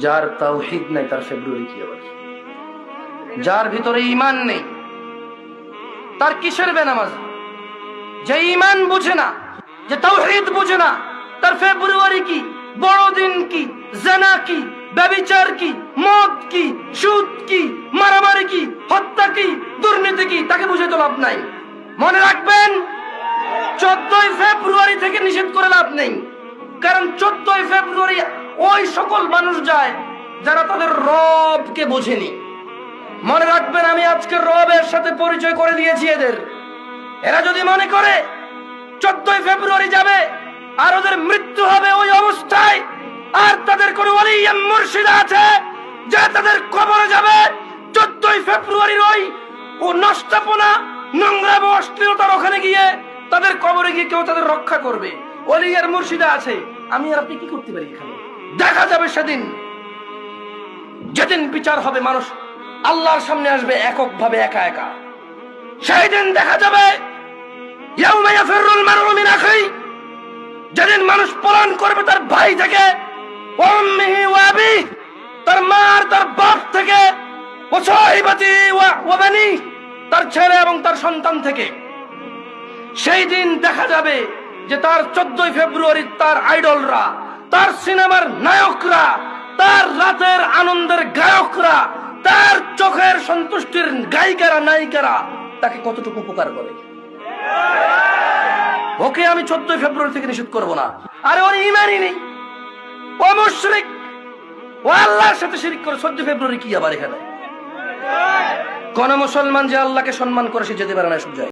যার তাওহীদ নাই তার ফেব্রুয়ারি কি আবার? যার ভিতরে ঈমান নেই তার কিসের বেনামাজ? যে ঈমান বুঝে না, যে তাওহীদ বুঝে না, তার ফেব্রুয়ারি কি, বড়দিন কি, জিনা কি, ব্যভিচার কি, মদ কি, সুদ কি, মারামারি কি, হত্যা কি, দুর্নীতি কি, তাকে বুঝে তো লাভ নাই। মনে রাখবেন, 14ই ফেব্রুয়ারি থেকে নিষেধ করে লাভ নেই। কারণ 14ই ফেব্রুয়ারি ওই সকল মানুষ যায় যারা তাদের রবকে বোঝেনি। মনে রাখবেন, আমি আজকে রবের সাথে পরিচয় করে দিয়েছি এদের। এরা যদি মনে করে 14ই ফেব্রুয়ারি যাবে আর ওদের মৃত্যু হবে ওই অবস্থায়, আর তাদের কোন ওলি মুর্শিদ আছে যে তাদের কবরে যাবে 14ই ফেব্রুয়ারির ওই ও নষ্টপনা, নোংরা ও অশ্লীলতার ওখানে গিয়ে তাদের কবরে গিয়ে কেউ তাদের রক্ষা করবে, ওলি আর মুর্শিদা আছে, আমি আর আপনি কি করতে পারি? এখানে দেখা যাবে সেদিন, যেদিন বিচার হবে, মানুষ আল্লাহর সামনে আসবে এককভাবে, একা একা। সেই দিন দেখা যাবে ইয়াউমা ইয়াফিরুল মারউ মিন আখিহি, যেদিন মানুষ পলায়ন করবে তার ভাই থেকে, ওয়া উম্মিহি ওয়া আবিহি, তার মা আর তার বাপ থেকে, ওয়া সাহিবাতি ওয়া বানি, তার ছেলে এবং তার সন্তান থেকে। সেই দিন দেখা যাবে যে তার 14ই ফেব্রুয়ারি তার আইডলরা, তার সিনেমার নায়করা, তার রাতের আনন্দের গায়করা, তার চোখের সন্তুষ্টির গায়িকারা, নায়িকারা তাকে কতটুকু উপকার করে। ওকে আমি 14ই ফেব্রুয়ারি থেকে নিষেধ করব না। আরে ওর ঈমানই নেই, ও মুশরিক, ও আল্লাহর সাথে শিরক করে। 14 ফেব্রুয়ারি কি আবার এখানে? কোন মুসলমান যে আল্লাহকে সম্মান করে সে যেতে পারে না সুজায়।